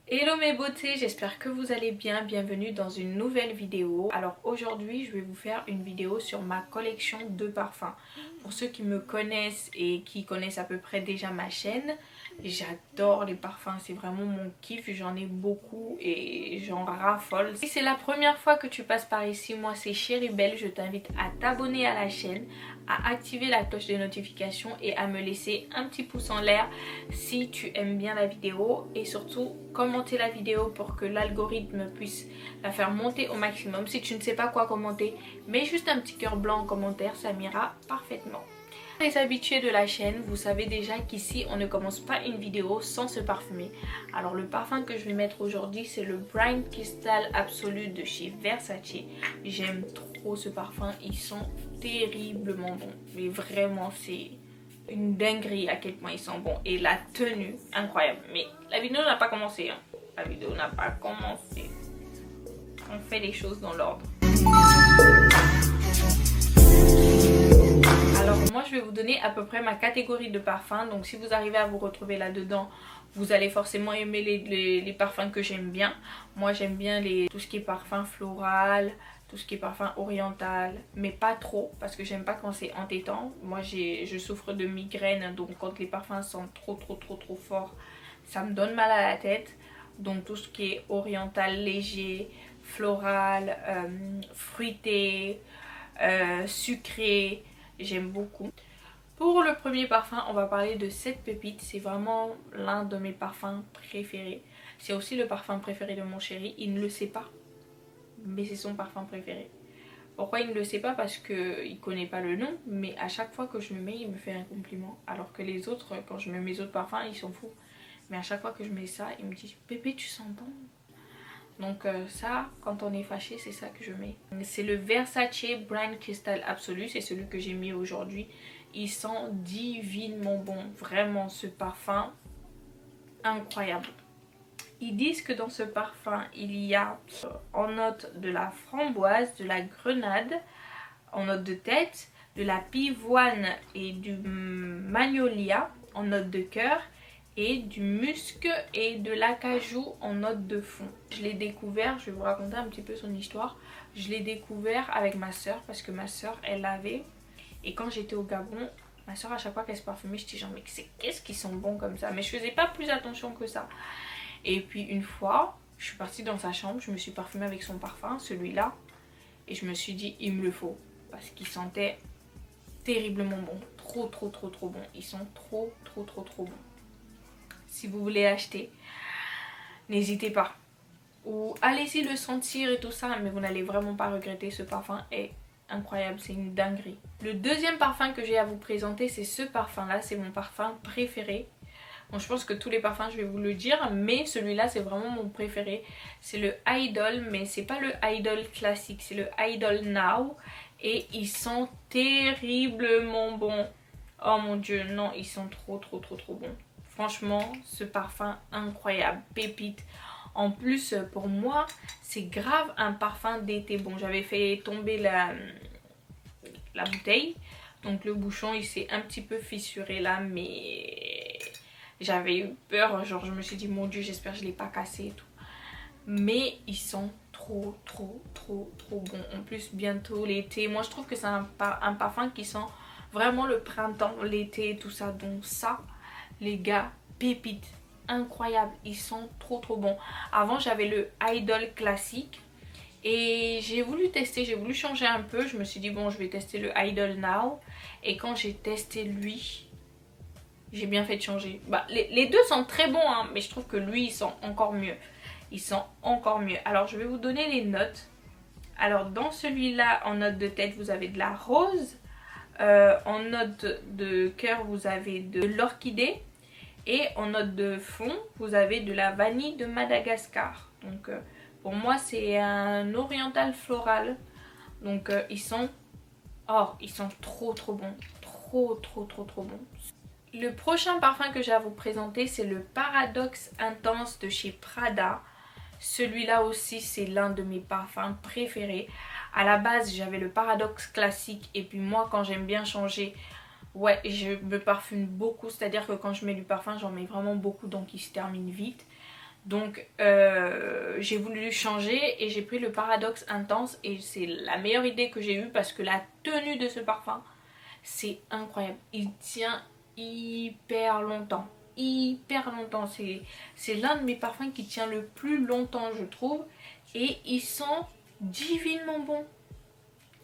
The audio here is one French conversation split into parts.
Hello mes beautés, j'espère que vous allez bien, bienvenue dans une nouvelle vidéo. Alors aujourd'hui je vais vous faire une vidéo sur ma collection de parfums. Pour ceux qui me connaissent et qui connaissent à peu près déjà ma chaîne, j'adore les parfums, c'est vraiment mon kiff, j'en ai beaucoup et j'en raffole. Si c'est la première fois que tu passes par ici, moi c'est Chéribelle, je t'invite à t'abonner à la chaîne, à activer la cloche de notification et à me laisser un petit pouce en l'air si tu aimes bien la vidéo, et surtout commenter la vidéo pour que l'algorithme puisse la faire monter au maximum. Si tu ne sais pas quoi commenter, mets juste un petit cœur blanc en commentaire, ça m'ira parfaitement. Les habitués de la chaîne, vous savez déjà qu'ici on ne commence pas une vidéo sans se parfumer. Alors le parfum que je vais mettre aujourd'hui, c'est le Bright Crystal Absolu de chez Versace. J'aime trop ce parfum, ils sont terriblement bons, mais vraiment c'est une dinguerie à quel point ils sont bons, et la tenue incroyable. Mais la vidéo n'a pas commencé, hein. La vidéo n'a pas commencé, on fait les choses dans l'ordre. Alors moi je vais vous donner à peu près ma catégorie de parfums, donc si vous arrivez à vous retrouver là dedans, vous allez forcément aimer les parfums que j'aime bien. Moi j'aime bien tout ce qui est parfum floral, tout ce qui est parfum oriental, mais pas trop parce que j'aime pas quand c'est entêtant. Moi je souffre de migraine, donc quand les parfums sont trop forts, ça me donne mal à la tête. Donc tout ce qui est oriental, léger, floral, fruité, sucré, j'aime beaucoup. Pour le premier parfum, on va parler de cette pépite. C'est vraiment l'un de mes parfums préférés. C'est aussi le parfum préféré de mon chéri. Il ne le sait pas, mais c'est son parfum préféré. Pourquoi il ne le sait pas? Parce qu'il ne connaît pas le nom, mais à chaque fois que je le mets, il me fait un compliment. Alors que les autres, quand je mets mes autres parfums, ils s'en foutent. Mais à chaque fois que je mets ça, il me dit « Bébé, tu sens bon ?» Donc ça, quand on est fâché, c'est ça que je mets. C'est le Versace Bright Crystal Absolu, c'est celui que j'ai mis aujourd'hui. Il sent divinement bon, vraiment ce parfum, incroyable. Ils disent que dans ce parfum, il y a en note de la framboise, de la grenade, en note de tête, de la pivoine et du magnolia en note de cœur, et du musc et de l'acajou en note de fond. Je l'ai découvert, je vais vous raconter un petit peu son histoire. Je l'ai découvert avec ma soeur parce que ma soeur elle l'avait, et quand j'étais au Gabon, ma soeur à chaque fois qu'elle se parfumait, j'étais genre mais qu'est-ce qu'ils sont bons comme ça, mais je faisais pas plus attention que ça. Et puis une fois, je suis partie dans sa chambre, je me suis parfumée avec son parfum, celui-là, et je me suis dit il me le faut parce qu'il sentait terriblement bon, trop bon. Ils sont trop bons. Si vous voulez acheter, n'hésitez pas. Ou allez-y le sentir et tout ça, mais vous n'allez vraiment pas regretter. Ce parfum est incroyable, c'est une dinguerie. Le deuxième parfum que j'ai à vous présenter, c'est ce parfum là, c'est mon parfum préféré. Bon, je pense que tous les parfums je vais vous le dire, mais celui-là c'est vraiment mon préféré. C'est le Idol, mais c'est pas le Idol classique, c'est le Idol Now. Et ils sont terriblement bons. Oh mon dieu, non, ils sont trop bons. Franchement, ce parfum incroyable, pépite. En plus, pour moi, c'est grave un parfum d'été. Bon, j'avais fait tomber la bouteille. Donc le bouchon, il s'est un petit peu fissuré là, mais j'avais eu peur. Genre, je me suis dit, mon dieu, j'espère que je ne l'ai pas cassé et tout. Mais ils sont trop bons. En plus, bientôt l'été. Moi, je trouve que c'est un parfum qui sent vraiment le printemps, l'été et tout ça. Donc ça, les gars, pépites, incroyable, ils sont trop bons. Avant j'avais le Idol classique et j'ai voulu tester, j'ai voulu changer un peu. Je me suis dit bon, je vais tester le Idol Now, et quand j'ai testé lui, j'ai bien fait de changer. Bah, les deux sont très bons hein, mais je trouve que lui ils sont encore mieux. Ils sont encore mieux. Alors je vais vous donner les notes. Alors dans celui-là, en note de tête, vous avez de la rose. En note de cœur, vous avez de l'orchidée. Et en note de fond, vous avez de la vanille de Madagascar. Donc pour moi, c'est un oriental floral. Donc ils sont trop bons. Trop bons. Le prochain parfum que j'ai à vous présenter, c'est le Paradoxe Intense de chez Prada. Celui-là aussi, c'est l'un de mes parfums préférés. À la base, j'avais le Paradoxe classique, et puis moi, quand j'aime bien changer, ouais, je me parfume beaucoup. C'est-à-dire que quand je mets du parfum, j'en mets vraiment beaucoup, donc il se termine vite. Donc j'ai voulu changer et j'ai pris le Paradoxe Intense et c'est la meilleure idée que j'ai eue parce que la tenue de ce parfum, c'est incroyable. Il tient hyper longtemps. Hyper longtemps. C'est l'un de mes parfums qui tient le plus longtemps, je trouve. Et il sent divinement bon.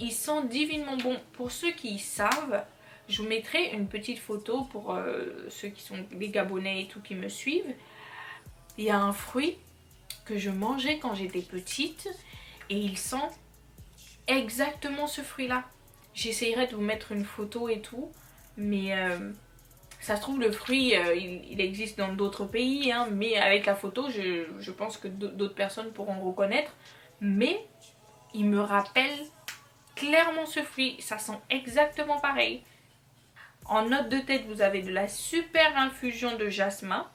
Il sent divinement bon. Pour ceux qui savent, je vous mettrai une petite photo pour ceux qui sont des Gabonais et tout qui me suivent. Il y a un fruit que je mangeais quand j'étais petite et il sent exactement ce fruit-là. J'essayerai de vous mettre une photo et tout, mais ça se trouve le fruit il existe dans d'autres pays, hein, mais avec la photo je pense que d'autres personnes pourront reconnaître. Mais il me rappelle clairement ce fruit, ça sent exactement pareil. En note de tête, vous avez de la super infusion de jasmin.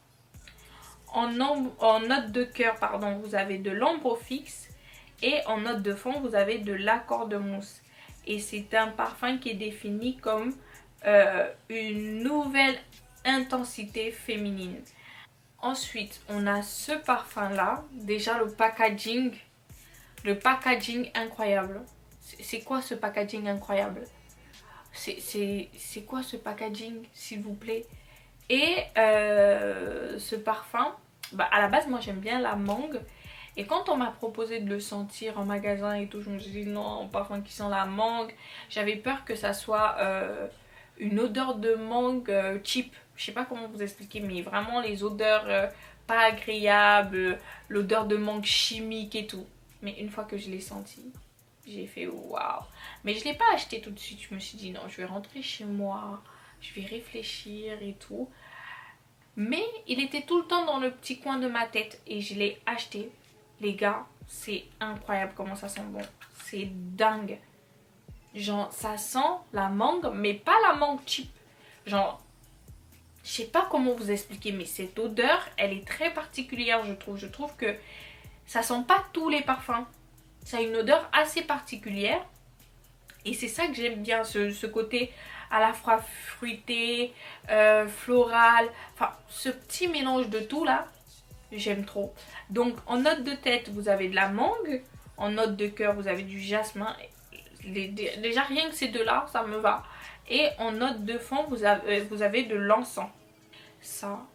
En note de cœur, pardon, vous avez de l'ambre fixe. Et en note de fond, vous avez de l'accordemousse. Et c'est un parfum qui est défini comme une nouvelle intensité féminine. Ensuite, on a ce parfum-là. Déjà, le packaging. Le packaging incroyable. C'est quoi ce packaging incroyable? C'est quoi ce packaging, s'il vous plaît? Et ce parfum, bah à la base moi j'aime bien la mangue. Et quand on m'a proposé de le sentir en magasin et tout, je me suis dit non, un parfum qui sent la mangue. J'avais peur que ça soit une odeur de mangue cheap. Je sais pas comment vous expliquer, mais vraiment les odeurs pas agréables, l'odeur de mangue chimique et tout. Mais une fois que je l'ai senti, j'ai fait waouh. Mais je l'ai pas acheté tout de suite, je me suis dit non, je vais rentrer chez moi, je vais réfléchir et tout. Mais il était tout le temps dans le petit coin de ma tête et je l'ai acheté. Les gars, c'est incroyable comment ça sent bon. C'est dingue. Genre, ça sent la mangue, mais pas la mangue cheap. Genre, je sais pas comment vous expliquer, mais cette odeur, elle est très particulière, je trouve. Je trouve que ça sent pas tous les parfums. Ça a une odeur assez particulière. Et c'est ça que j'aime bien, ce côté à la fois fruité, floral. Enfin, ce petit mélange de tout là, j'aime trop. Donc en note de tête, vous avez de la mangue. En note de cœur, vous avez du jasmin. Déjà rien que ces deux-là, ça me va. Et en note de fond, vous avez de l'encens. Ça,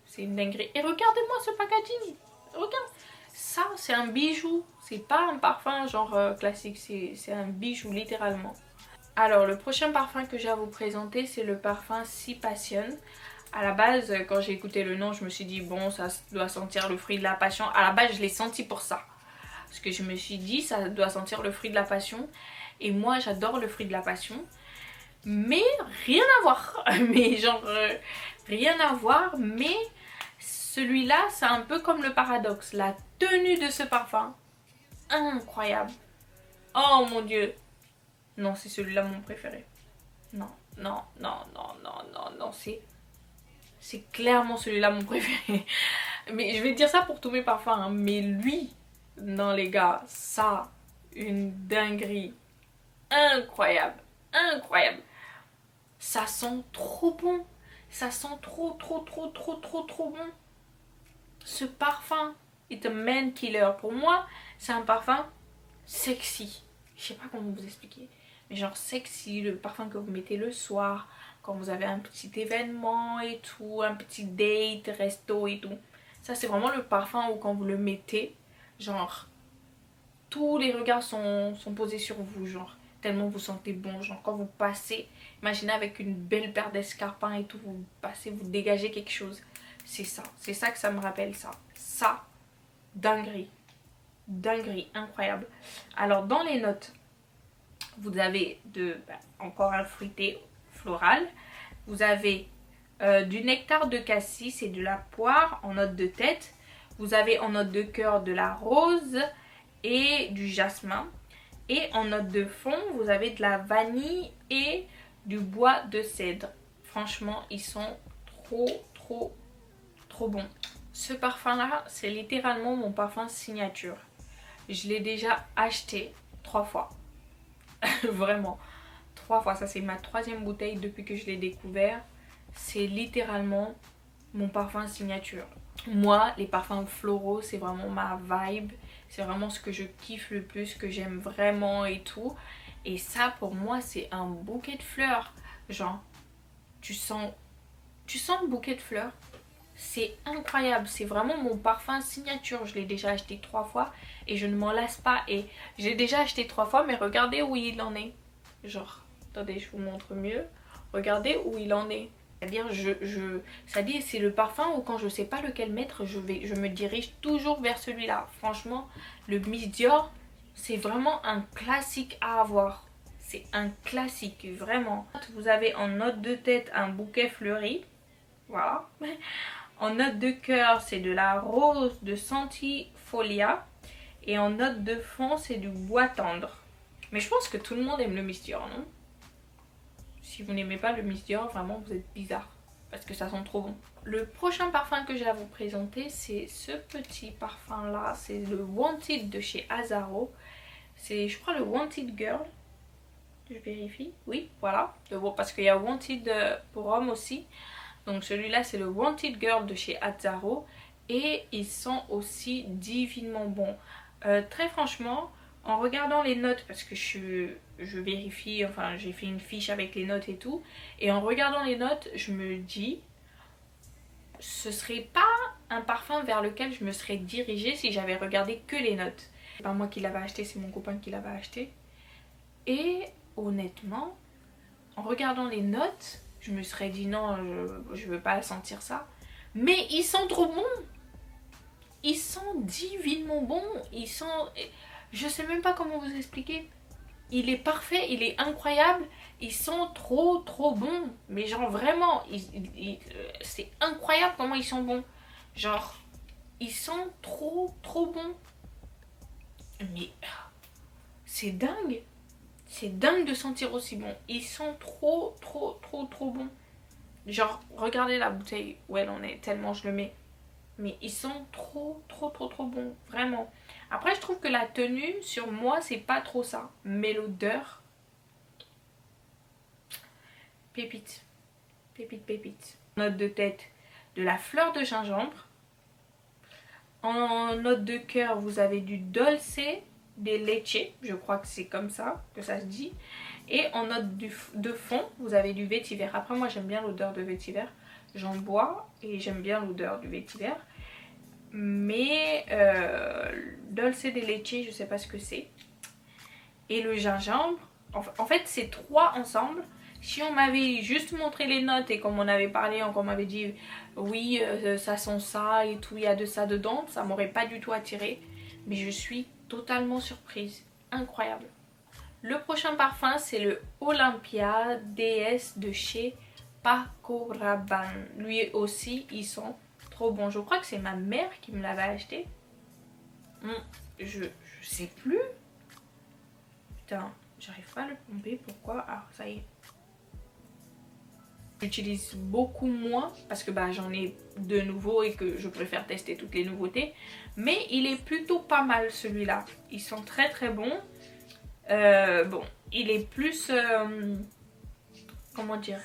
c'est une dinguerie. Et regardez-moi ce packaging. Regarde. Ça, c'est un bijou. C'est pas un parfum genre classique. C'est un bijou, littéralement. Alors, le prochain parfum que j'ai à vous présenter, c'est le parfum Si Passion. À la base, quand j'ai écouté le nom, je me suis dit, bon, ça doit sentir le fruit de la passion. À la base, je l'ai senti pour ça. Parce que je me suis dit, ça doit sentir le fruit de la passion. Et moi, j'adore le fruit de la passion. Mais rien à voir. Mais genre, rien à voir. Mais celui-là, c'est un peu comme le Paradoxe. La tenue de ce parfum, incroyable. Oh mon Dieu. Non, c'est celui-là mon préféré. Non, non, non, non, non, non, non, c'est clairement celui-là mon préféré. Mais je vais dire ça pour tous mes parfums, hein. Mais lui, non les gars, ça, une dinguerie. Incroyable, incroyable. Ça sent trop bon. Ça sent trop, trop, trop, trop, trop, trop bon. Ce parfum est un man killer. Pour moi, c'est un parfum sexy. Je sais pas comment vous expliquer. Mais genre sexy, le parfum que vous mettez le soir, quand vous avez un petit événement et tout, un petit date, resto et tout. Ça c'est vraiment le parfum où quand vous le mettez, genre tous les regards sont posés sur vous, genre tellement vous sentez bon. Genre quand vous passez, imaginez avec une belle paire d'escarpins et tout, vous passez, vous dégagez quelque chose. C'est ça que ça me rappelle, ça, dinguerie, dinguerie, incroyable. Alors dans les notes, vous avez encore un fruité floral. Vous avez du nectar de cassis et de la poire en note de tête. Vous avez en note de cœur de la rose et du jasmin. Et en note de fond, vous avez de la vanille et du bois de cèdre. Franchement, ils sont trop, trop, trop bons. Ce parfum-là, c'est littéralement mon parfum signature. Je l'ai déjà acheté 3 fois. Vraiment 3 fois, ça c'est ma 3e bouteille depuis que je l'ai découvert. C'est littéralement mon parfum signature. Moi, les parfums floraux, c'est vraiment ma vibe. C'est vraiment ce que je kiffe le plus, que j'aime vraiment et tout. Et ça, pour moi, c'est un bouquet de fleurs. Genre, tu sens, tu sens le bouquet de fleurs. C'est incroyable. C'est vraiment mon parfum signature. Je l'ai déjà acheté 3 fois et je ne m'en lasse pas. Et j'ai déjà acheté 3 fois, mais regardez où il en est. Genre, attendez, je vous montre mieux. Regardez où il en est. C'est-à-dire, c'est-à-dire, c'est le parfum où quand je sais pas lequel mettre, je me dirige toujours vers celui-là. Franchement, le Miss Dior, c'est vraiment un classique à avoir. C'est un classique, vraiment. Vous avez en note de tête un bouquet fleuri. Voilà. En note de cœur, c'est de la rose de Centifolia. Et en note de fond, c'est du bois tendre. Mais je pense que tout le monde aime le Miss Dior, non? Si vous n'aimez pas le Miss Dior, vraiment vous êtes bizarre. Parce que ça sent trop bon. Le prochain parfum que j'ai à vous présenter, c'est ce petit parfum là. C'est le Wanted de chez Azzaro. C'est, je crois, le Wanted Girl. Je vérifie. Oui, voilà. Parce qu'il y a Wanted pour homme aussi. Donc celui-là, c'est le Wanted Girl de chez Azzaro. Et ils sont aussi divinement bons. Très franchement, en regardant les notes, parce que je vérifie, enfin j'ai fait une fiche avec les notes et tout, et en regardant les notes, je me dis, ce serait pas un parfum vers lequel je me serais dirigée si j'avais regardé que les notes. C'est pas moi qui l'avais acheté, c'est mon copain qui l'avait acheté. Et honnêtement, en regardant les notes, je me serais dit non, je veux pas sentir ça. Mais ils sont trop bons! Ils sont divinement bons, ils sont... Je sais même pas comment vous expliquer. Il est parfait, il est incroyable, ils sont trop bons. Mais genre vraiment, c'est incroyable comment ils sont bons. Genre, ils sont trop bons. Mais c'est dingue. C'est dingue de sentir aussi bon. Ils sont trop bons. Genre, regardez la bouteille où elle en est, tellement je le mets. Mais ils sont trop bons, vraiment. Après, je trouve que la tenue, sur moi, c'est pas trop ça. Mais l'odeur, pépite. Pépite. Note de tête, de la fleur de gingembre. En note de cœur, vous avez du Dolce de Leche. Je crois que c'est comme ça que ça se dit. Et en note de fond, vous avez du vétiver. Après, moi, j'aime bien l'odeur de vétiver. J'en bois et j'aime bien l'odeur du vétiver. Mais Dolce de Leche, je sais pas ce que c'est. Et le gingembre, en fait c'est 3 ensemble. Si on m'avait juste montré les notes et qu'on m'en avait parlé, qu'on m'avait dit oui ça sent ça et tout, il y a de ça dedans, ça m'aurait pas du tout attiré. Mais je suis totalement surprise, incroyable. Le prochain parfum, c'est le Olympia DS de chez Paco Rabanne. Lui aussi, ils sont trop bons. Je crois que c'est ma mère qui me l'avait acheté. Je sais plus. Putain, j'arrive pas à le pomper. Pourquoi? Ah, ça y est. J'utilise beaucoup moins parce que bah, j'en ai de nouveaux et que je préfère tester toutes les nouveautés. Mais il est plutôt pas mal celui-là. Ils sont très bons. Bon, il est plus... comment dire?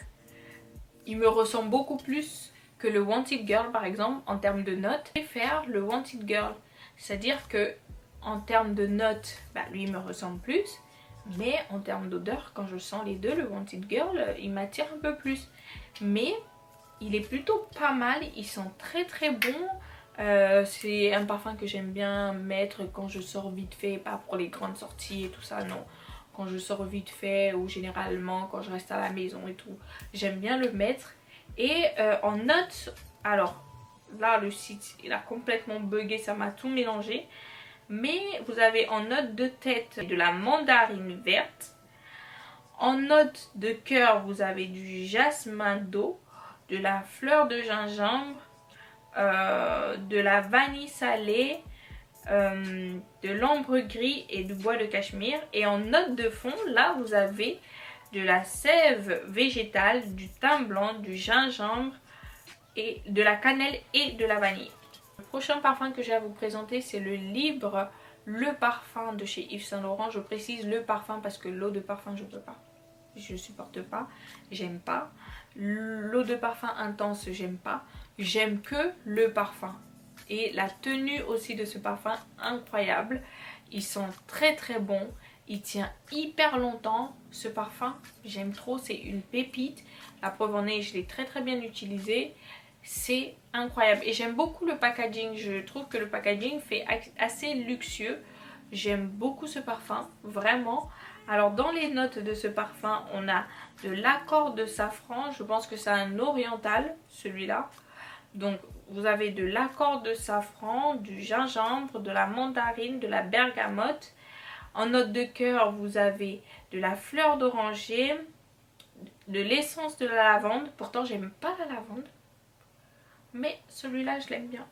Il me ressemble beaucoup plus que le Wanted Girl par exemple en termes de notes. Je préfère le Wanted Girl. C'est-à-dire que en termes de notes, bah, lui il me ressemble plus. Mais en termes d'odeur, quand je sens les deux, le Wanted Girl, il m'attire un peu plus. Mais il est plutôt pas mal, ils sont très bons. C'est un parfum que j'aime bien mettre quand je sors vite fait, pas pour les grandes sorties et tout ça, non. Quand je sors vite fait ou généralement quand je reste à la maison et tout, j'aime bien le mettre. Et en notes, alors là le site il a complètement bugué, ça m'a tout mélangé. Mais vous avez en note de tête de la mandarine verte. En note de cœur, vous avez du jasmin d'eau, de la fleur de gingembre, de la vanille salée, de l'ambre gris et du bois de cachemire. Et en note de fond, là vous avez de la sève végétale, du thym blanc, du gingembre, et de la cannelle et de la vanille. Le prochain parfum que j'ai à vous présenter, c'est le Libre, le parfum de chez Yves Saint Laurent. Je précise le parfum parce que l'eau de parfum je peux pas. je supporte pas, j'aime pas. L'eau de parfum intense, j'aime pas. J'aime que le parfum. Et la tenue aussi de ce parfum, incroyable. Il sent très très bon. Il tient hyper longtemps. Ce parfum, j'aime trop. C'est une pépite. La preuve en est, je l'ai très très bien utilisé. C'est incroyable. Et j'aime beaucoup le packaging. Je trouve que le packaging fait assez luxueux. J'aime beaucoup ce parfum, vraiment. Alors dans les notes de ce parfum, on a de l'accord de safran. Je pense que c'est un oriental, celui-là. Donc vous avez de l'accord de safran, du gingembre, de la mandarine, de la bergamote. En note de cœur, vous avez de la fleur d'oranger, de l'essence de la lavande. Pourtant, j'aime pas la lavande. Mais celui-là, je l'aime bien.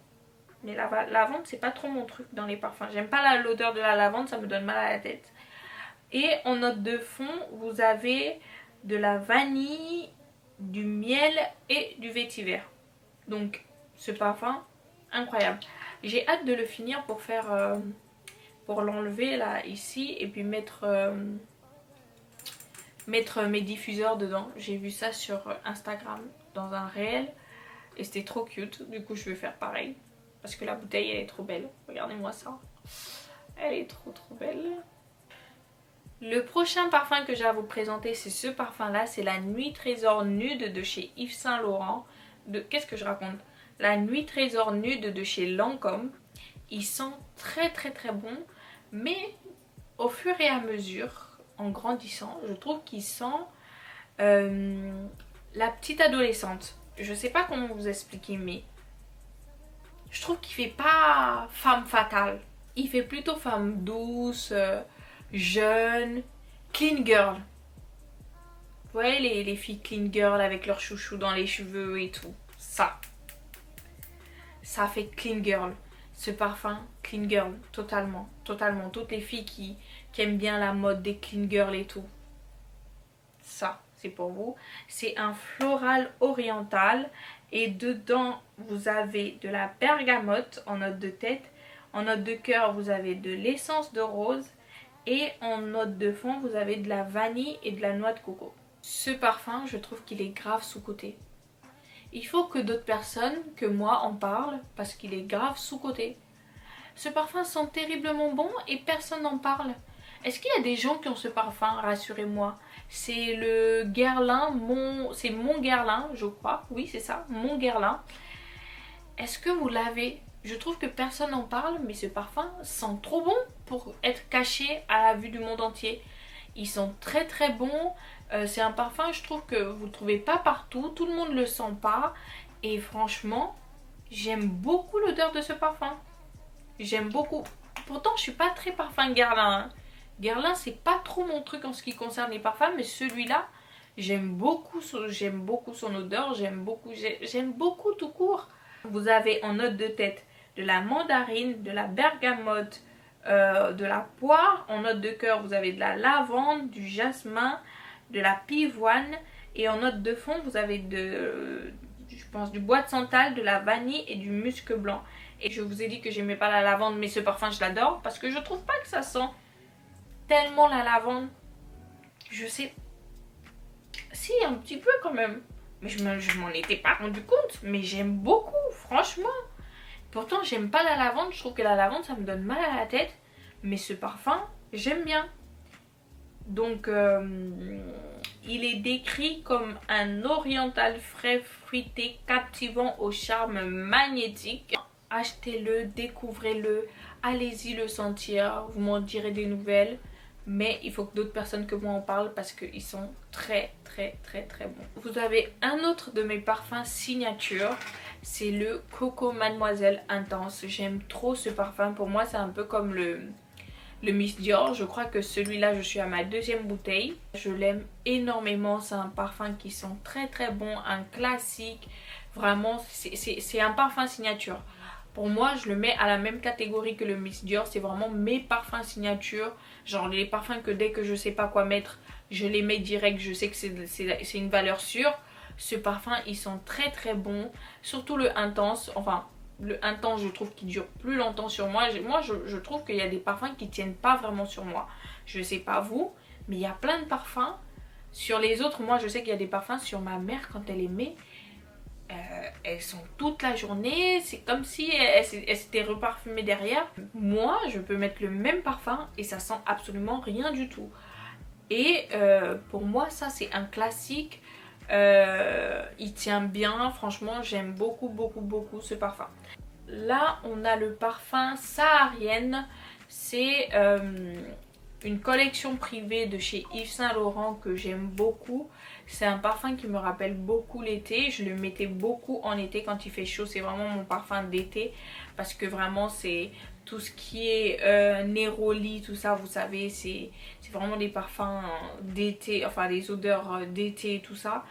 Mais la lavande, c'est pas trop mon truc dans les parfums. J'aime pas l'odeur de la lavande, ça me donne mal à la tête. Et en note de fond, vous avez de la vanille, du miel et du vétiver. Donc, ce parfum, incroyable. J'ai hâte de le finir pour faire... pour l'enlever là, ici, et puis mettre mes diffuseurs dedans. J'ai vu ça sur Instagram, dans un réel. Et c'était trop cute. Du coup, je vais faire pareil. Parce que la bouteille, elle est trop belle. Regardez-moi ça. Elle est trop trop belle. Le prochain parfum que j'ai à vous présenter, c'est ce parfum-là. C'est la Nuit Trésor Nude de chez Yves Saint Laurent. Qu'est-ce que je raconte? La Nuit Trésor Nude de chez Lancôme. Il sent très très très bon. Mais au fur et à mesure, en grandissant, je trouve qu'il sent la petite adolescente. Je sais pas comment vous expliquer, mais je trouve qu'il fait pas femme fatale. Il fait plutôt femme douce, jeune, clean girl. Vous voyez les filles clean girl avec leurs chouchous dans les cheveux et tout. Ça fait clean girl. Ce parfum, clean girl, totalement, totalement. Toutes les filles qui aiment bien la mode des clean girls et tout. Ça, c'est pour vous. C'est un floral oriental. Et dedans, vous avez de la bergamote en note de tête. En note de cœur, vous avez de l'essence de rose. Et en note de fond, vous avez de la vanille et de la noix de coco. Ce parfum, je trouve qu'il est grave sous-coté. Il faut que d'autres personnes, que moi, en parlent parce qu'il est grave sous-coté. Ce parfum sent terriblement bon et personne n'en parle. Est-ce qu'il y a des gens qui ont ce parfum? Rassurez-moi. C'est le Guerlain, c'est mon Guerlain, je crois. Oui, c'est ça, mon Guerlain. Est-ce que vous l'avez? Je trouve que personne n'en parle, mais ce parfum sent trop bon pour être caché à la vue du monde entier. Il sent très très bon. C'est un parfum, je trouve que vous ne le trouvez pas partout. Tout le monde ne le sent pas. Et franchement, j'aime beaucoup l'odeur de ce parfum. J'aime beaucoup. Pourtant, je suis pas très parfum Guerlain. Guerlain, c'est pas trop mon truc en ce qui concerne les parfums. Mais celui-là, j'aime beaucoup son odeur. J'aime beaucoup tout court. Vous avez en note de tête de la mandarine, de la bergamote, de la poire. En note de cœur, vous avez de la lavande, du jasmin, de la pivoine. Et en note de fond, vous avez je pense du bois de santal, de la vanille et du musc blanc. Et je vous ai dit que j'aimais pas la lavande, mais ce parfum je l'adore parce que je trouve pas que ça sent tellement la lavande. Je sais, si, un petit peu quand même. Mais je m'en étais pas rendu compte. Mais j'aime beaucoup, franchement. Pourtant, j'aime pas la lavande. Je trouve que la lavande, ça me donne mal à la tête. Mais ce parfum, j'aime bien. Donc, il est décrit comme un oriental frais, fruité, captivant au charme magnétique. Achetez-le, découvrez-le, allez-y le sentir. Vous m'en direz des nouvelles. Mais il faut que d'autres personnes que moi en parlent parce qu'ils sont très très très très bons. Vous avez un autre de mes parfums signature. C'est le Coco Mademoiselle Intense. J'aime trop ce parfum. Pour moi, c'est un peu comme le Miss Dior. Je crois que celui-là, je suis à ma deuxième bouteille. Je l'aime énormément. C'est un parfum qui sent très très bon. Un classique. Vraiment, c'est un parfum signature. Pour moi, je le mets à la même catégorie que le Miss Dior. C'est vraiment mes parfums signature. Genre les parfums que dès que je sais pas quoi mettre, je les mets direct. Je sais que c'est une valeur sûre. Ce parfum, il sent très très bon. Surtout le Intense. Enfin, le Intense, je trouve qu'il dure plus longtemps sur moi. Je trouve qu'il y a des parfums qui tiennent pas vraiment sur moi. Je sais pas vous, mais il y a plein de parfums. Sur les autres, moi je sais qu'il y a des parfums sur ma mère quand elle les met. Elles sont toute la journée, c'est comme si elles s'étaient reparfumées derrière. Moi, je peux mettre le même parfum et ça sent absolument rien du tout. Et pour moi, ça c'est un classique. Il tient bien, franchement, j'aime beaucoup, beaucoup, beaucoup ce parfum. Là, on a le parfum Saharienne. C'est une collection privée de chez Yves Saint Laurent que j'aime beaucoup. C'est un parfum qui me rappelle beaucoup l'été. Je le mettais beaucoup en été quand il fait chaud. C'est vraiment mon parfum d'été parce que vraiment c'est tout ce qui est néroli, tout ça, vous savez, c'est vraiment des parfums d'été, enfin des odeurs d'été, tout ça.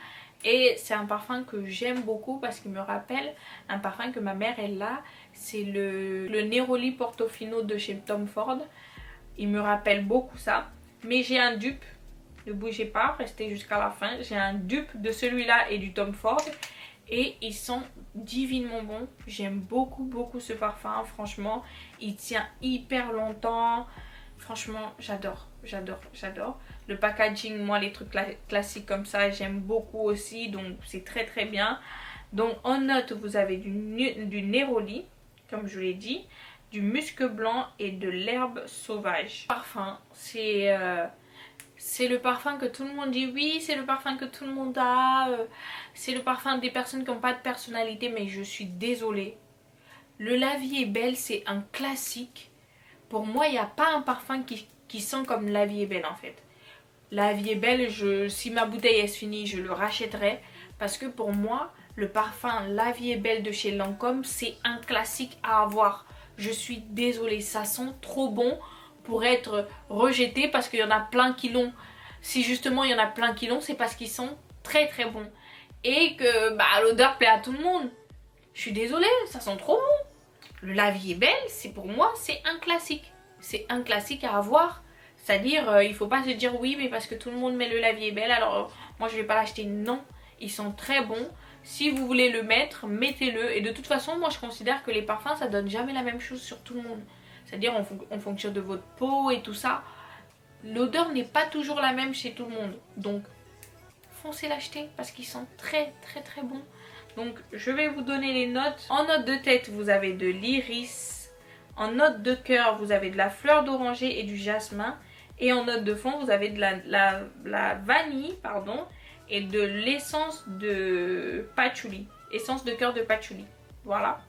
Et c'est un parfum que j'aime beaucoup parce qu'il me rappelle un parfum que ma mère elle a. C'est le Neroli Portofino de chez Tom Ford. Il me rappelle beaucoup ça. Mais j'ai un dupe. Ne bougez pas, restez jusqu'à la fin. J'ai un dupe de celui-là et du Tom Ford. Et ils sont divinement bons. J'aime beaucoup, beaucoup ce parfum. Franchement, il tient hyper longtemps. Franchement, j'adore, j'adore, j'adore. Le packaging, moi, les trucs classiques comme ça, j'aime beaucoup aussi. Donc, c'est très, très bien. Donc, en note, vous avez du Neroli, comme je l'ai dit, du musc blanc et de l'herbe sauvage. Parfum, c'est le parfum que tout le monde dit oui, c'est le parfum que tout le monde a. C'est le parfum des personnes qui n'ont pas de personnalité, mais je suis désolée. Le La Vie est Belle, c'est un classique. Pour moi, il n'y a pas un parfum qui sent comme La Vie est Belle en fait. La Vie est Belle, si ma bouteille est finie, je le rachèterai. Parce que pour moi, le parfum La Vie est Belle de chez Lancôme, c'est un classique à avoir. Je suis désolée, ça sent trop bon pour être rejeté parce qu'il y en a plein qui l'ont. Si justement il y en a plein qui l'ont, c'est parce qu'ils sont très très bons. Et que l'odeur plaît à tout le monde. Je suis désolée, ça sent trop bon. Le La Vie est Belle, c'est pour moi, c'est un classique. C'est un classique à avoir. C'est-à-dire, il faut pas se dire oui, mais parce que tout le monde met le La Vie est Belle, alors moi je vais pas l'acheter. Non, ils sont très bons. Si vous voulez le mettre, mettez-le. Et de toute façon, moi je considère que les parfums, ça donne jamais la même chose sur tout le monde. C'est-à-dire en fonction de votre peau et tout ça. L'odeur n'est pas toujours la même chez tout le monde. Donc, foncez l'acheter parce qu'ils sont très très très bons. Donc, je vais vous donner les notes. En note de tête, vous avez de l'iris. En note de cœur, vous avez de la fleur d'oranger et du jasmin. Et en note de fond, vous avez de la vanille, pardon, et de l'essence de patchouli. Essence de cœur de patchouli. Voilà.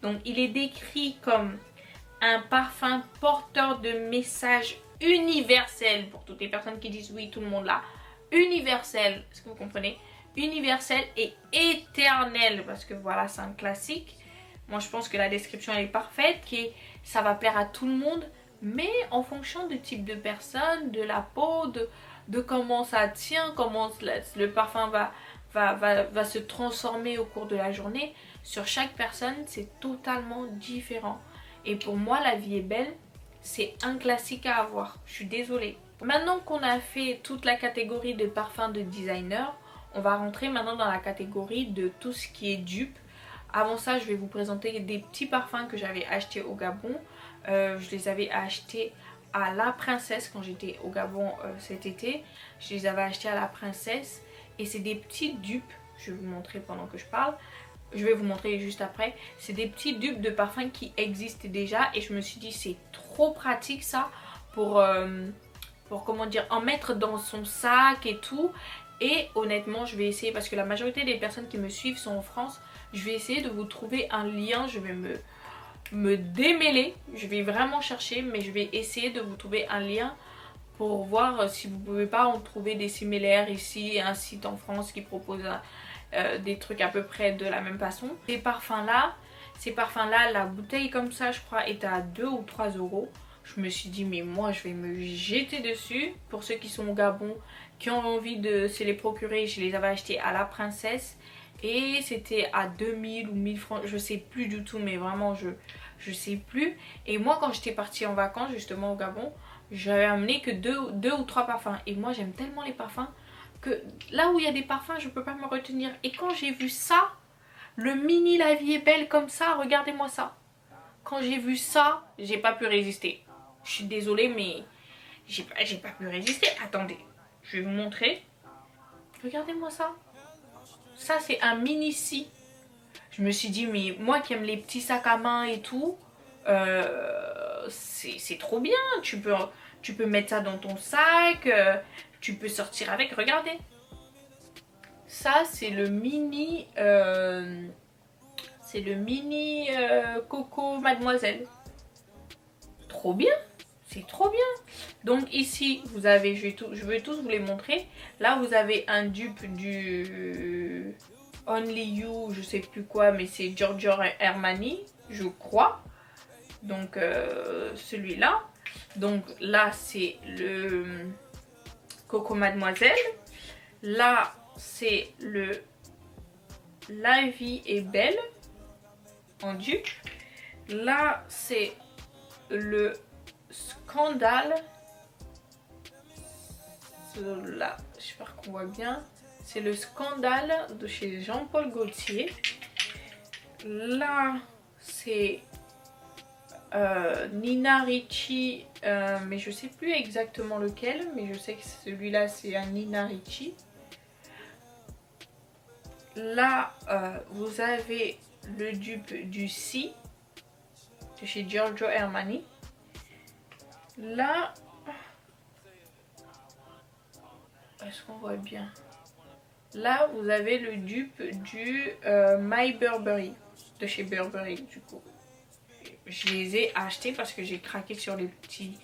Donc, il est décrit comme un parfum porteur de messages universels. Pour toutes les personnes qui disent oui, tout le monde là. Universel, est-ce que vous comprenez? Universel et éternel. Parce que voilà, c'est un classique. Moi, je pense que la description elle est parfaite. Ça va plaire à tout le monde. Mais en fonction du type de personne, de la peau, de comment ça tient, comment le parfum va se transformer au cours de la journée. Sur chaque personne, c'est totalement différent. Et pour moi, La Vie est Belle, c'est un classique à avoir. Je suis désolée. Maintenant qu'on a fait toute la catégorie de parfums de designer, on va rentrer maintenant dans la catégorie de tout ce qui est dupe. Avant ça, je vais vous présenter des petits parfums que j'avais achetés au Gabon. Je les avais achetés à La Princesse quand j'étais au Gabon cet été. Je les avais achetés à La Princesse. Et c'est des petits dupes. Je vais vous montrer pendant que je parle. Je vais vous montrer juste après. C'est des petits dupes de parfums qui existent déjà. Et je me suis dit c'est trop pratique ça pour comment dire, en mettre dans son sac et tout. Et honnêtement je vais essayer, parce que la majorité des personnes qui me suivent sont en France. Je vais essayer de vous trouver un lien. Je vais me démêler. Je vais vraiment chercher, mais je vais essayer de vous trouver un lien pour voir si vous ne pouvez pas en trouver des similaires ici. Un site en France qui propose des trucs à peu près de la même façon. Ces parfums là, la bouteille comme ça je crois est à 2 ou 3 euros. Je me suis dit mais moi je vais me jeter dessus. Pour ceux qui sont au Gabon, qui ont envie de se les procurer, je les avais achetés à La Princesse. Et c'était à 2000 ou 1000 francs, je sais plus du tout, mais vraiment je sais plus. Et moi quand j'étais partie en vacances justement au Gabon, j'avais amené que 2 ou 3 parfums. Et moi j'aime tellement les parfums que là où il y a des parfums je peux pas me retenir. Et quand j'ai vu ça, le mini La Vie est Belle comme ça, regardez-moi ça. Quand j'ai vu ça, j'ai pas pu résister. Je suis désolée mais j'ai pas pu résister. Attendez, je vais vous montrer. Regardez-moi ça. Ça, c'est un mini si. Je me suis dit, mais moi qui aime les petits sacs à main et tout, c'est trop bien. Tu peux mettre ça dans ton sac, tu peux sortir avec. Regardez. Ça, c'est le mini... Coco Mademoiselle. Trop bien. C'est trop bien. Donc ici, vous avez, je vais tous vous les montrer. Là, vous avez un dupe du Only You, je sais plus quoi, mais c'est Giorgio Armani, je crois. Donc celui-là. Donc là, c'est le Coco Mademoiselle. Là, c'est le La vie est belle en dupe. Là, c'est le Scandale. Là, j'espère qu'on voit bien. C'est le Scandale de chez Jean-Paul Gaultier. Là, c'est Nina Ricci, mais je sais plus exactement lequel, mais je sais que celui-là c'est un Nina Ricci. Là, vous avez le dupe du Si de chez Giorgio Armani. Là, est-ce qu'on voit bien? Là, vous avez le dupe du My Burberry de chez Burberry du coup. Je les ai achetés parce que j'ai craqué sur les petits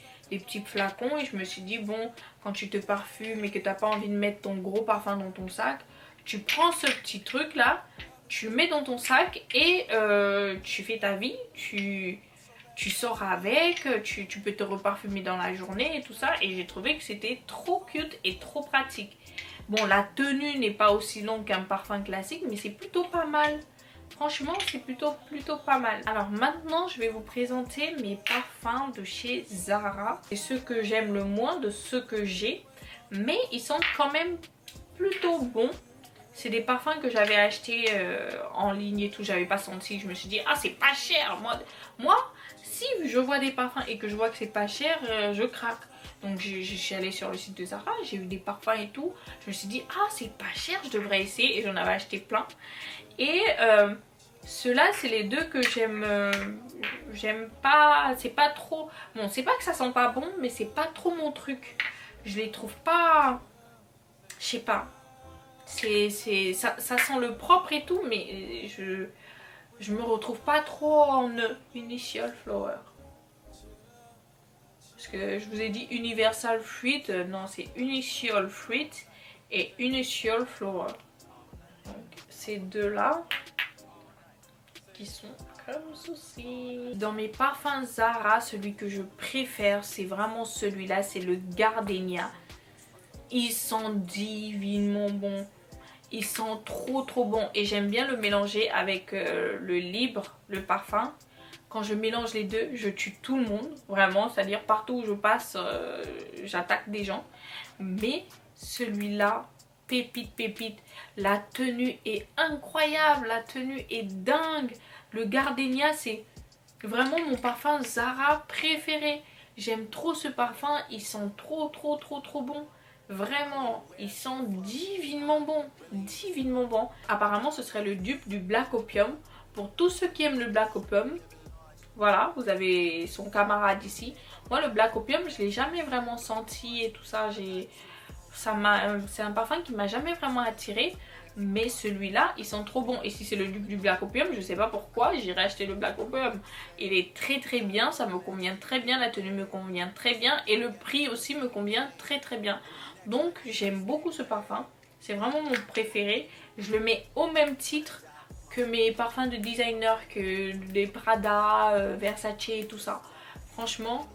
flacons et je me suis dit bon, quand tu te parfumes et que tu n'as pas envie de mettre ton gros parfum dans ton sac, tu prends ce petit truc là, tu le mets dans ton sac et tu fais ta vie, tu sors avec, tu peux te reparfumer dans la journée et tout ça. Et j'ai trouvé que c'était trop cute et trop pratique. Bon, la tenue n'est pas aussi longue qu'un parfum classique, mais c'est plutôt pas mal. Franchement, c'est plutôt pas mal. Alors maintenant, je vais vous présenter mes parfums de chez Zara. C'est ceux que j'aime le moins de ceux que j'ai. Mais ils sont quand même plutôt bons. C'est des parfums que j'avais achetés en ligne et tout. J'avais pas senti. Je me suis dit, ah c'est pas cher. Moi, si je vois des parfums et que je vois que c'est pas cher, je craque. Donc je suis allée sur le site de Zara, j'ai vu des parfums et tout. Je me suis dit, ah c'est pas cher, je devrais essayer. Et j'en avais acheté plein. Et ceux-là, c'est les deux que j'aime pas. C'est pas trop... Bon, c'est pas que ça sent pas bon, mais c'est pas trop mon truc. Je les trouve pas... Je sais pas. Ça sent le propre et tout, mais je me retrouve pas trop en Initial Flower. Parce que je vous ai dit Universal Fruit, non c'est Initial Fruit et Initial Flower. Donc ces deux là qui sont comme ceci. Dans mes parfums Zara, celui que je préfère c'est vraiment celui-là, c'est le Gardenia. Ils sont divinement bons. Ils sont trop bons et j'aime bien le mélanger avec le Libre, le parfum. Quand je mélange les deux, je tue tout le monde, vraiment. C'est-à-dire partout où je passe, j'attaque des gens. Mais celui-là, pépite. La tenue est incroyable, la tenue est dingue. Le Gardenia, c'est vraiment mon parfum Zara préféré. J'aime trop ce parfum, ils sont trop bons. Vraiment, ils sont divinement bons. Apparemment, ce serait le dupe du Black Opium. Pour tous ceux qui aiment le Black Opium, voilà, vous avez son camarade ici. Moi, le Black Opium, je l'ai jamais vraiment senti et tout ça. C'est un parfum qui m'a jamais vraiment attiré. Mais celui-là, ils sont trop bons. Et si c'est le dupe du Black Opium, je sais pas pourquoi, j'irai acheter le Black Opium. Il est très bien, ça me convient très bien. La tenue me convient très bien. Et le prix aussi me convient très bien. Donc, j'aime beaucoup ce parfum. C'est vraiment mon préféré. Je le mets au même titre que mes parfums de designer, que des Prada, Versace et tout ça. Franchement,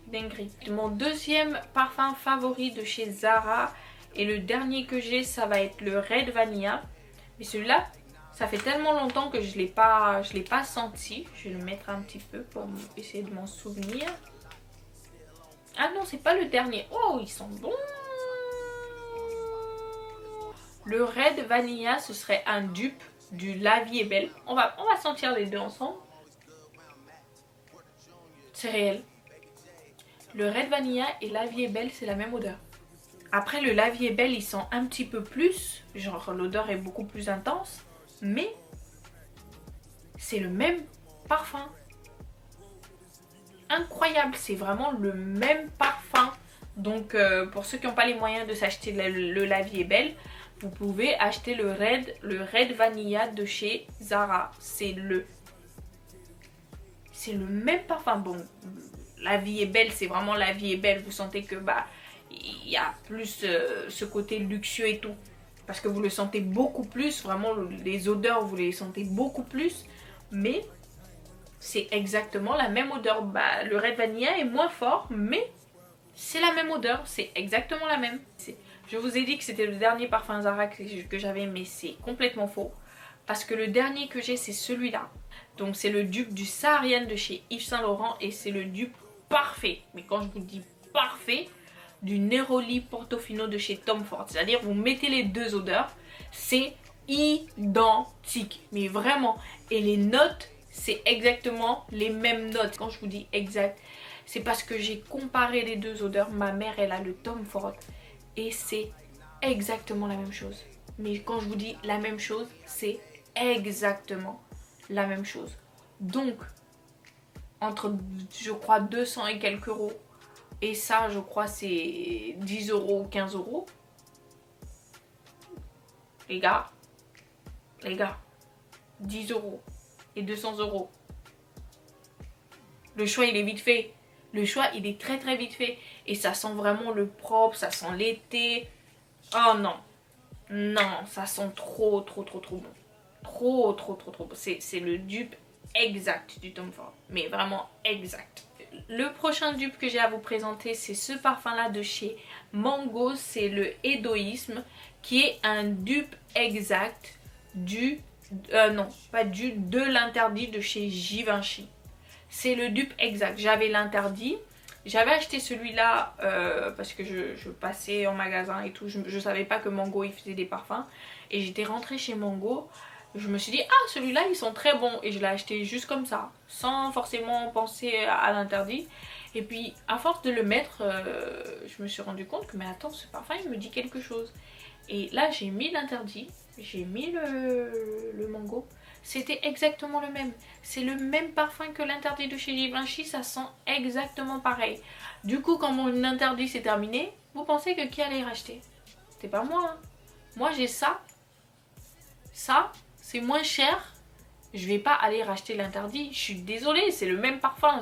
dinguerie. Mon deuxième parfum favori de chez Zara et le dernier que j'ai, ça va être le Red Vanilla. Mais celui-là, ça fait tellement longtemps que je l'ai pas senti. Je vais le mettre un petit peu pour essayer de m'en souvenir. Ah non, c'est pas le dernier. Oh, ils sont bons. Le Red Vanilla, ce serait un dupe du La Vie est Belle. On va sentir les deux ensemble. C'est réel. Le Red Vanilla et La Vie est Belle, c'est la même odeur. Après le La Vie est Belle il sent un petit peu plus, genre l'odeur est beaucoup plus intense, mais c'est le même parfum. Incroyable, c'est vraiment le même parfum. Donc pour ceux qui n'ont pas les moyens de s'acheter le La Vie est Belle, vous pouvez acheter le Red Vanilla de chez Zara. C'est le même parfum. Bon, La Vie est Belle, c'est vraiment La Vie est Belle. Vous sentez que bah il y a plus ce côté luxueux et tout. Parce que vous le sentez beaucoup plus. Vraiment, les odeurs, vous les sentez beaucoup plus. Mais c'est exactement la même odeur. Bah, le Red Vanilla est moins fort, mais c'est la même odeur. C'est exactement la même. Je vous ai dit que c'était le dernier parfum Zara que j'avais, mais c'est complètement faux. Parce que le dernier que j'ai, c'est celui-là. Donc c'est le dupe du Saharian de chez Yves Saint Laurent. Et c'est le dupe parfait. Mais quand je vous dis parfait, du Neroli Portofino de chez Tom Ford. C'est-à-dire vous mettez les deux odeurs, c'est identique. Mais vraiment. Et les notes, c'est exactement les mêmes notes. Quand je vous dis exact, c'est parce que j'ai comparé les deux odeurs. Ma mère, elle a le Tom Ford. Et c'est exactement la même chose. Mais quand je vous dis la même chose, c'est exactement la même chose. Donc, entre, je crois, 200 et quelques euros. Et ça, je crois, c'est 10 euros, 15 euros. Les gars, 10 euros et 200 euros. Le choix, il est vite fait. Le choix, il est très très vite fait. Et ça sent vraiment le propre, ça sent l'été. Oh non. Non, ça sent trop bon. Trop bon. C'est le dupe exact du Tom Ford. Mais vraiment exact. Le prochain dupe que j'ai à vous présenter, c'est ce parfum là de chez Mango. C'est le Hédoïsme, qui est un dupe exact du... non, pas du, de l'interdit de chez Givenchy. C'est le dupe exact. J'avais l'interdit. J'avais acheté celui-là parce que je passais en magasin et tout. Je savais pas que Mango il faisait des parfums. Et j'étais rentrée chez Mango. Je me suis dit, ah celui-là ils sont très bons. Et je l'ai acheté juste comme ça. Sans forcément penser à l'interdit. Et puis à force de le mettre, je me suis rendu compte que mais attends, ce parfum il me dit quelque chose. Et là j'ai mis l'interdit. J'ai mis le Mango. C'était exactement le même. C'est le même parfum que l'interdit de chez Givenchy. Ça sent exactement pareil. Du coup, quand mon interdit s'est terminé, vous pensez que qui allait racheter? C'était pas moi. Hein. Moi, j'ai ça. Ça, c'est moins cher. Je vais pas aller racheter l'interdit. Je suis désolée, c'est le même parfum.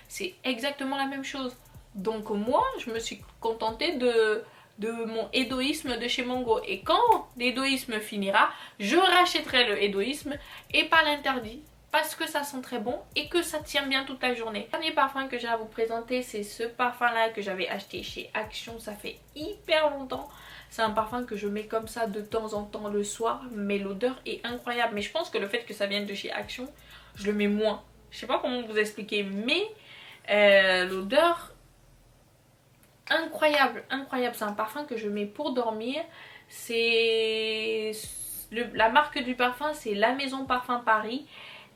C'est exactement la même chose. Donc moi, je me suis contentée de mon hédoïsme de chez Mango. Et quand l'hédoïsme finira, je rachèterai le hédoïsme et pas l'interdit. Parce que ça sent très bon et que ça tient bien toute la journée. Le dernier parfum que j'ai à vous présenter, c'est ce parfum là que j'avais acheté chez Action. Ça fait hyper longtemps. C'est un parfum que je mets comme ça de temps en temps le soir. Mais l'odeur est incroyable. Mais je pense que le fait que ça vienne de chez Action, je le mets moins. Je sais pas comment vous expliquer. Mais l'odeur... incroyable. C'est un parfum que je mets pour dormir. C'est la marque du parfum, c'est La Maison Parfum Paris.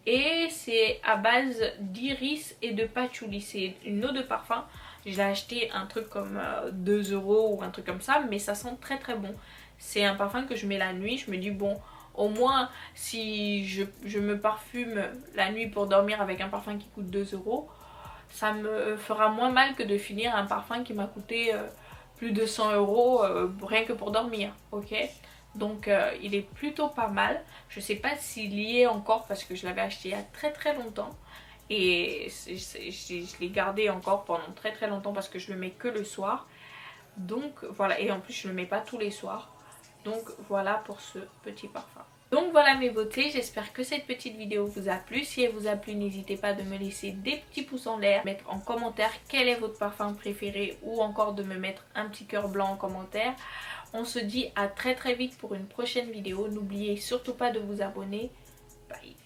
Et c'est à base d'iris et de patchouli. C'est une eau de parfum. Je l'ai acheté un truc comme 2 € ou un truc comme ça. Mais ça sent très très bon. C'est un parfum que je mets la nuit. Je me dis bon, au moins si je me parfume la nuit pour dormir avec un parfum qui coûte 2 €, ça me fera moins mal que de finir un parfum qui m'a coûté plus de 100 € rien que pour dormir, ok? Donc il est plutôt pas mal. Je sais pas s'il y est encore parce que je l'avais acheté il y a très très longtemps. Et je l'ai gardé encore pendant très très longtemps parce que je le mets que le soir. Donc voilà, et en plus je le mets pas tous les soirs. Donc voilà pour ce petit parfum. Donc voilà mes beautés, j'espère que cette petite vidéo vous a plu. Si elle vous a plu, n'hésitez pas de me laisser des petits pouces en l'air, mettre en commentaire quel est votre parfum préféré ou encore de me mettre un petit cœur blanc en commentaire. On se dit à très très vite pour une prochaine vidéo. N'oubliez surtout pas de vous abonner. Bye.